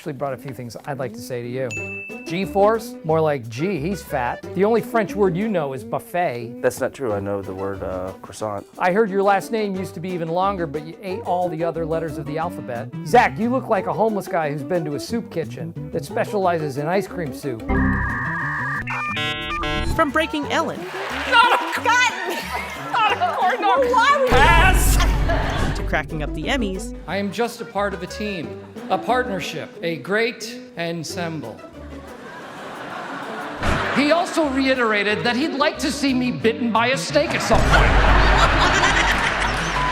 actually brought a few things I'd like to say to you. G-force? More like, gee, he's fat. The only French word you know is buffet. That's not true. I know the word croissant. I heard your last name used to be even longer, but you ate all the other letters of the alphabet. Zach, you look like a homeless guy who's been to a soup kitchen that specializes in ice cream soup. From Breaking Ellen. Pass! To cracking up the Emmys. I am just a part of a team, a partnership, a great ensemble. He also reiterated that he'd like to see me bitten by a snake at some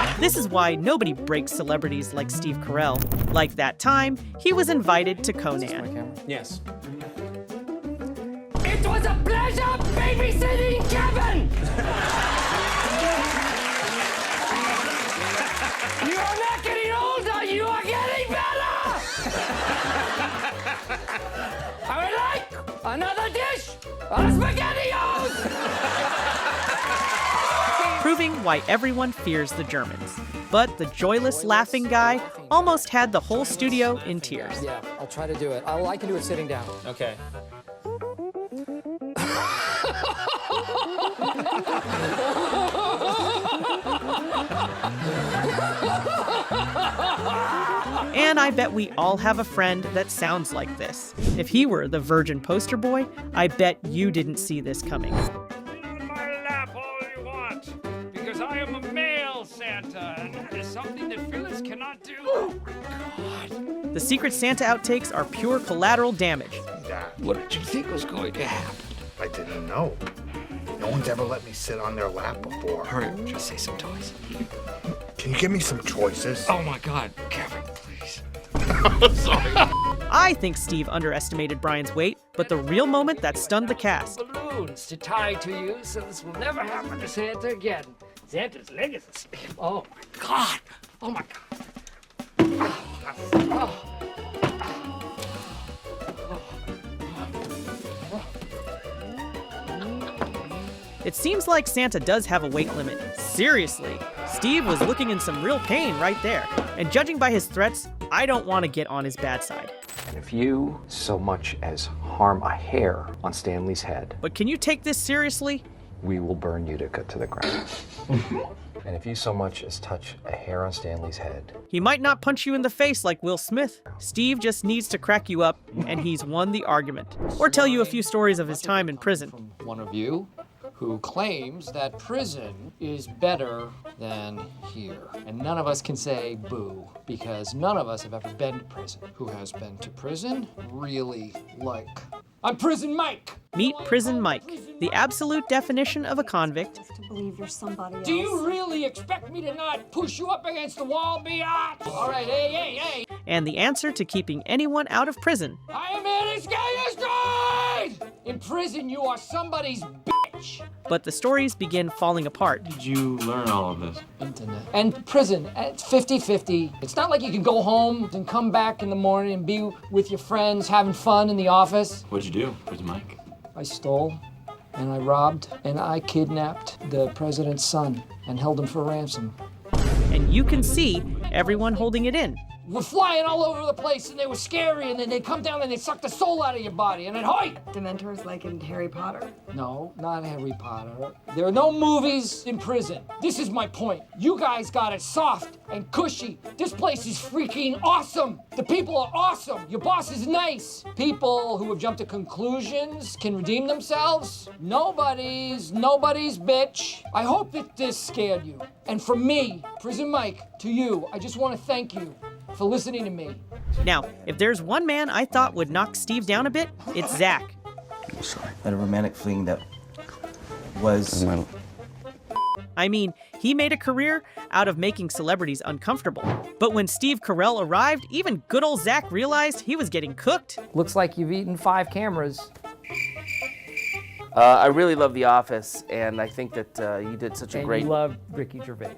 point. This is why nobody breaks celebrities like Steve Carell. Like that time, he was invited to Conan. Yes. It was a pleasure babysitting Kevin! You are not getting older, you are getting better! I would like another dish of SpaghettiOs! Proving why everyone fears the Germans. But the joyless, laughing guy almost had the whole studio in tears. Yeah, I'll try to do it. I can do it sitting down. Okay. And I bet we all have a friend that sounds like this. If he were the Virgin poster boy, I bet you didn't see this coming. In my lap all you want, because I am a male Santa, and that is something that Phyllis cannot do. Oh my God. The Secret Santa outtakes are pure collateral damage. What did you think was going to happen? I didn't know. No one's ever let me sit on their lap before. Hurry up, just say some toys. Can you give me some choices? Oh my God, Kevin, please. Sorry. I think Steve underestimated Brian's weight, but the real moment that stunned the cast. Balloons to tie to you, so this will never happen to Santa again. Santa's leg is asleep. Oh my God! Oh my God! It seems like Santa does have a weight limit. Seriously, Steve was looking in some real pain right there. And judging by his threats, I don't want to get on his bad side. And if you so much as harm a hair on Stanley's head, But can you take this seriously? we will burn you to the ground. And if you so much as touch a hair on Stanley's head, He might not punch you in the face like Will Smith. Steve just needs to crack you up, and he's won the argument. Or tell you a few stories of his time in prison. One of you who claims that prison is better than here. And none of us can say boo, because none of us have ever been to prison. Who has been to prison? Really like. I'm Prison Mike! Meet Prison Mike, the absolute definition of a convict. To believe you're somebody else. Do you really expect me to not push you up against the wall, biatch? All right, hey. And the answer to keeping anyone out of prison. I am here to scare you straight! In prison, you are somebody's bitch! But the stories begin falling apart. Did you learn all of this? Internet. And prison, it's 50-50. It's not like you can go home and come back in the morning and be with your friends having fun in the office. What'd you do? Where's Mike? I stole, and I robbed, and I kidnapped the president's son and held him for ransom. And you can see everyone holding it in. We're flying all over the place, and they were scary, and then they'd come down and they'd suck the soul out of your body, and then hoi! Dementors like in Harry Potter? No, not Harry Potter. There are no movies in prison. This is my point. You guys got it soft and cushy. This place is freaking awesome. The people are awesome. Your boss is nice. People who have jumped to conclusions can redeem themselves. Nobody's bitch. I hope that this scared you. And from me, Prison Mike, to you, I just want to thank you for listening to me. Now, if there's one man I thought would knock Steve down a bit, it's Zach. Sorry. I had a romantic fling that was... I mean, he made a career out of making celebrities uncomfortable. But when Steve Carell arrived, even good old Zach realized he was getting cooked. Looks like you've eaten 5 cameras. I really love The Office, and I think that you did such a And great... you love Ricky Gervais.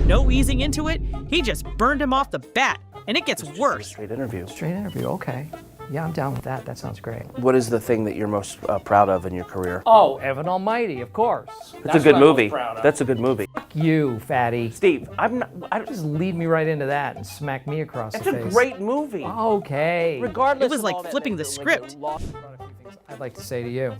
No easing into it, he just burned him off the bat. And it gets worse. Straight interview. Straight interview, okay. Yeah, I'm down with that. That sounds great. What is the thing that you're most proud of in your career? Oh, Evan Almighty, of course. That's a good movie. That's a good movie. You, fatty. Steve, I don't Just lead me right into that and smack me across the face. It's a great movie. Okay. Regardless, It was like flipping the script. I'd like to say to you.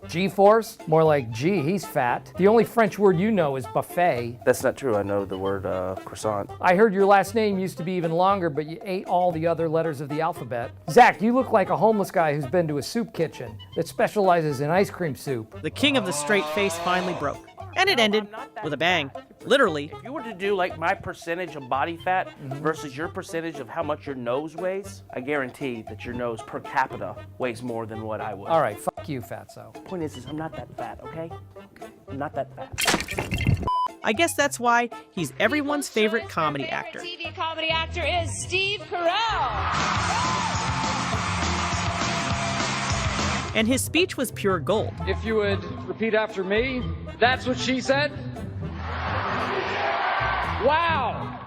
G-force? More like, gee, he's fat. The only French word you know is buffet. That's not true. I know the word croissant. I heard your last name used to be even longer, but you ate all the other letters of the alphabet. Zach, you look like a homeless guy who's been to a soup kitchen that specializes in ice cream soup. The king of the straight face finally broke. And it ended with a bang. Literally. If you were to do like my percentage of body fat versus your percentage of how much your nose weighs, I guarantee that your nose per capita weighs more than what I would. All right, fuck you, fatso. Point is I'm not that fat, okay? I'm not that fat. I guess that's why he's everyone's favorite comedy actor. TV comedy actor is Steve Carell. And his speech was pure gold. If you would repeat after me, that's what she said. Wow.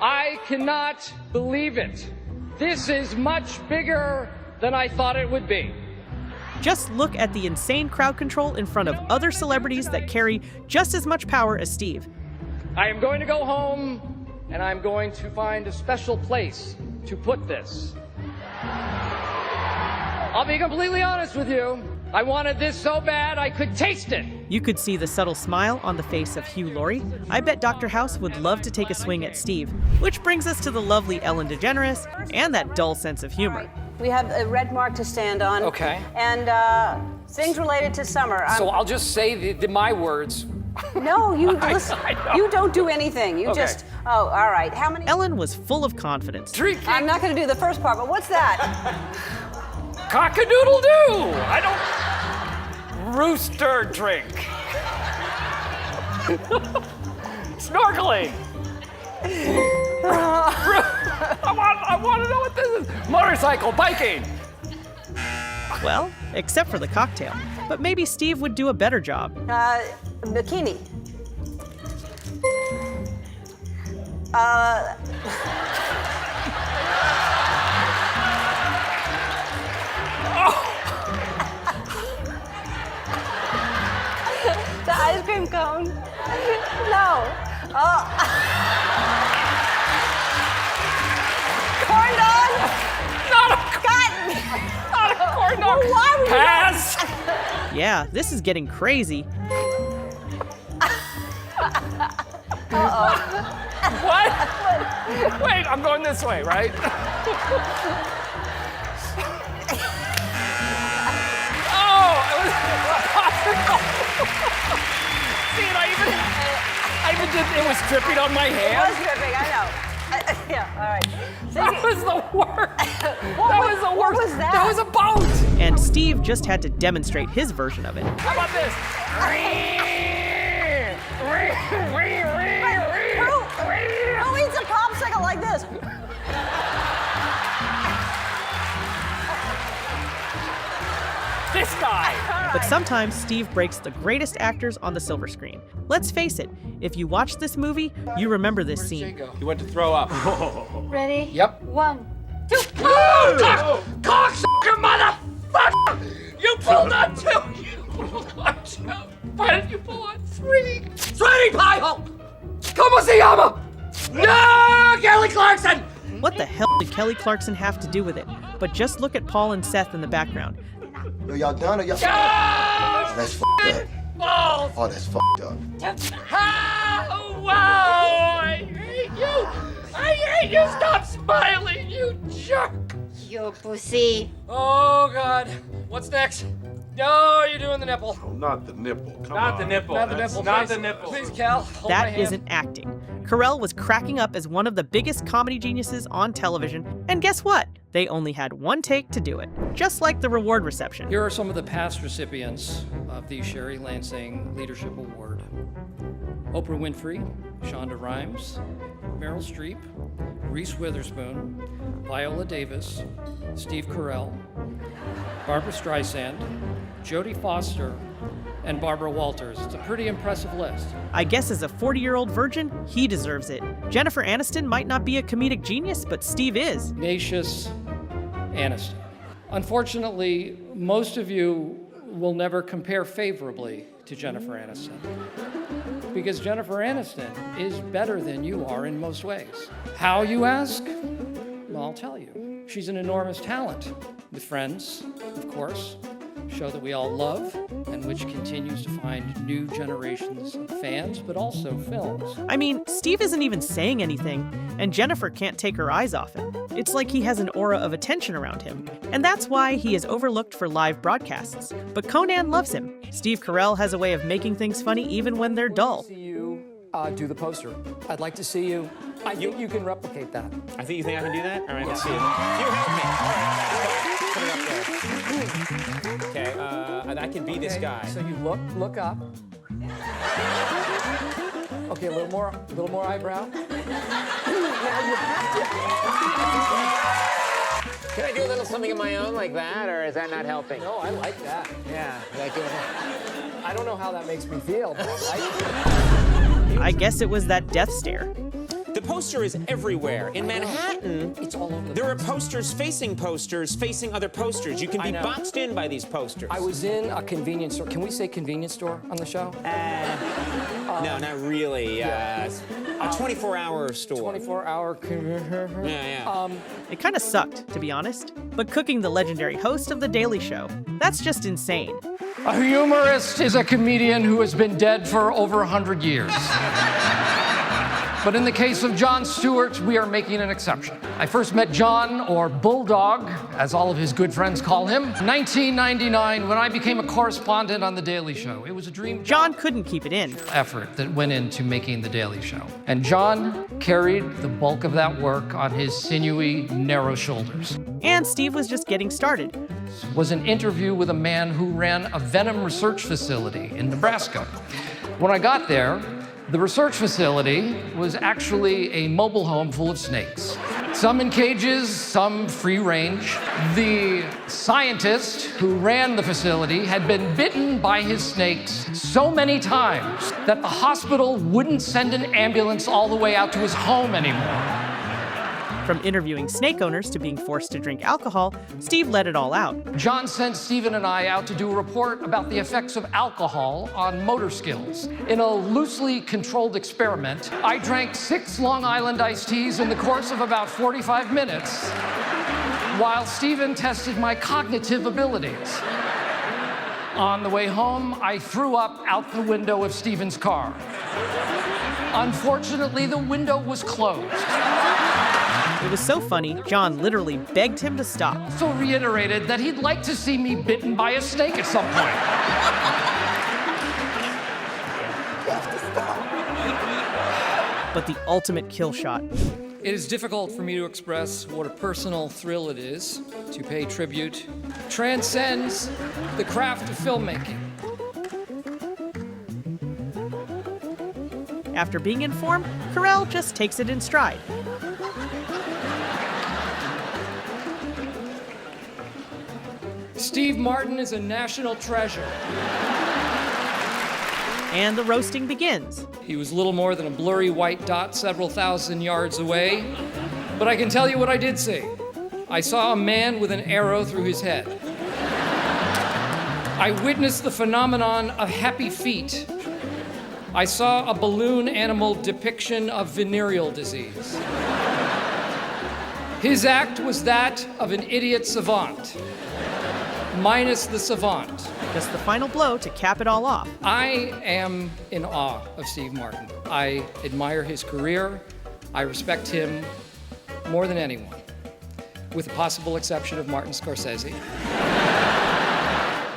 I cannot believe it. This is much bigger than I thought it would be. Just look at the insane crowd control in front of other celebrities that carry just as much power as Steve. I am going to go home and I'm going to find a special place to put this. I'll be completely honest with you. I wanted this so bad I could taste it. You could see the subtle smile on the face of Hugh Laurie. I bet Dr. House would love to take a swing at Steve. Which brings us to the lovely Ellen DeGeneres and that dull sense of humor. We have a red mark to stand on. Okay. And things related to summer. So I'll just say my words. No, you listen. You don't do anything. You Okay. just. Oh, all right. How many? Ellen was full of confidence. Drinking. I'm not going to do the first part, but what's that? Cock-a-doodle-doo. I don't. Rooster drink. Snorkeling. I want to know what this is. Motorcycle, biking. Well, except for the cocktail. But maybe Steve would do a better job. Bikini. The ice cream cone. No. Corn dog. Not a Cotton. Not a corn dog. Well, why would you Pass. Yeah, this is getting crazy. What? Wait, I'm going this way, right? See, and I even did, it was dripping on my It hand. was dripping, I know. Yeah, all right. So That was the worst. That was the worst. What was that? That was a boat. And Steve just had to demonstrate his version of it. How about this? Who eats a popsicle like this? This guy. But sometimes Steve breaks the greatest actors on the silver screen. Let's face it, if you watch this movie, you remember this scene. He went to throw up. Ready? Yep. 1, 2. Cocksucker motherfucker! You pulled on 2. You pulled on 2. Why did you pull on 3? 3 pie hole! Como se llama? No, Kelly Clarkson! What the hell did Kelly Clarkson have to do with it? But just look at Paul and Seth in the background. Yo, y'all done or y'all? That's fucked up. Balls! Oh, that's fucked up. Wow! I hate you! I hate you! Stop smiling, you jerk! You pussy. Oh, God. What's next? No, you're doing the nipple. Not the nipple. Come Not on. the nipple. Not the That's nipple. Not please. the nipple. Please, Cal. Hold my That hand. isn't acting. Carell was cracking up as one of the biggest comedy geniuses on television. And guess what? They only had one take to do it. Just like the reward reception. Here are some of the past recipients of the Sherry Lansing Leadership Award. Oprah Winfrey, Shonda Rhimes, Meryl Streep, Reese Witherspoon, Viola Davis, Steve Carell, Barbara Streisand, Jodie Foster, and Barbara Walters. It's a pretty impressive list. I guess as a 40-year-old virgin, he deserves it. Jennifer Aniston might not be a comedic genius, but Steve is. Ignatius Aniston. Unfortunately, most of you will never compare favorably to Jennifer Aniston, because Jennifer Aniston is better than you are in most ways. How, you ask? Well, I'll tell you. She's an enormous talent, with Friends, of course, show that we all love, and which continues to find new generations of fans, but also films. I mean, Steve isn't even saying anything, and Jennifer can't take her eyes off him. It's like he has an aura of attention around him, and that's why he is overlooked for live broadcasts. But Conan loves him. Steve Carell has a way of making things funny even when they're dull. See you do the poster. I'd like to see you. I think you can replicate that. I think you think I can do that? All right, let's see it. You help me. All right, put it up there. Okay, I can be this guy. So you look up. Okay, a little more eyebrow. Now you have to. Can I do a little something of my own like that, or is that not helping? No, I like that. Yeah, you like doing that? I don't know how that makes me feel, but I like it. I guess it was that death stare. The poster is everywhere. In Manhattan, it's all over there are posters facing other posters. You can be boxed in by these posters. I was in a convenience store. Can we say convenience store on the show? No, not really. A 24-hour store. 24-hour. Yeah. It kind of sucked, to be honest. But cooking the legendary host of The Daily Show, that's just insane. A humorist is a comedian who has been dead for over 100 years. But in the case of Jon Stewart, we are making an exception. I first met Jon, or Bulldog, as all of his good friends call him, 1999, when I became a correspondent on The Daily Show. It was a dream Jon couldn't keep it in. Effort that went into making The Daily Show. And Jon carried the bulk of that work on his sinewy, narrow shoulders. And Steve was just getting started. Was an interview with a man who ran a venom research facility in Nebraska. When I got there, the research facility was actually a mobile home full of snakes. Some in cages, some free range. The scientist who ran the facility had been bitten by his snakes so many times that the hospital wouldn't send an ambulance all the way out to his home anymore. From interviewing snake owners to being forced to drink alcohol, Steve let it all out. Jon sent Stephen and I out to do a report about the effects of alcohol on motor skills. In a loosely controlled experiment, I drank 6 Long Island iced teas in the course of about 45 minutes, while Stephen tested my cognitive abilities. On the way home, I threw up out the window of Stephen's car. Unfortunately, the window was closed. It was so funny, Jon literally begged him to stop. Also reiterated that he'd like to see me bitten by a snake at some point. But the ultimate kill shot. It is difficult for me to express what a personal thrill it is to pay tribute. Transcends the craft of filmmaking. After being informed, Carell just takes it in stride. Steve Martin is a national treasure. And the roasting begins. He was little more than a blurry white dot several thousand yards away. But I can tell you what I did see. I saw a man with an arrow through his head. I witnessed the phenomenon of happy feet. I saw a balloon animal depiction of venereal disease. His act was that of an idiot savant, minus the savant. Just the final blow to cap it all off. I am in awe of Steve Martin. I admire his career. I respect him more than anyone, with the possible exception of Martin Scorsese.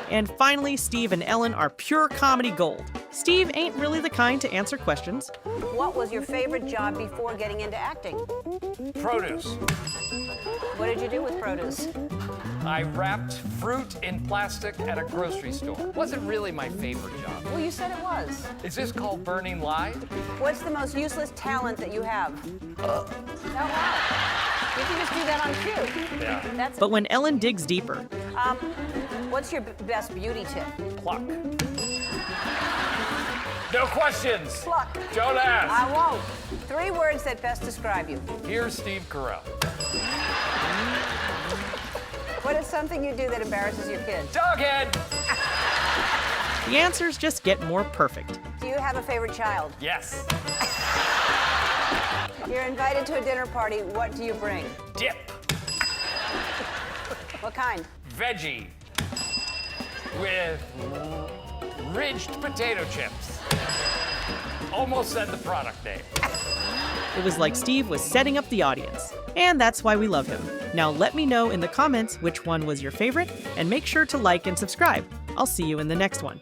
And finally, Steve and Ellen are pure comedy gold. Steve ain't really the kind to answer questions. What was your favorite job before getting into acting? Produce. What did you do with produce? I wrapped fruit in plastic at a grocery store. Wasn't really my favorite job. Well, you said it was. Is this called burning live? What's the most useless talent that you have? Oh, wow. You can just do that on cue. Yeah. But when Ellen digs deeper. What's your best beauty tip? Pluck. No questions. Pluck. Don't ask. I won't. 3 words that best describe you. Here's Steve Carell. What is something you do that embarrasses your kids? Doghead! The answers just get more perfect. Do you have a favorite child? Yes. You're invited to a dinner party. What do you bring? Dip. What kind? Veggie. With ridged potato chips. Almost said the product name. It was like Steve was setting up the audience. And that's why we love him. Now let me know in the comments which one was your favorite, and make sure to like and subscribe. I'll see you in the next one.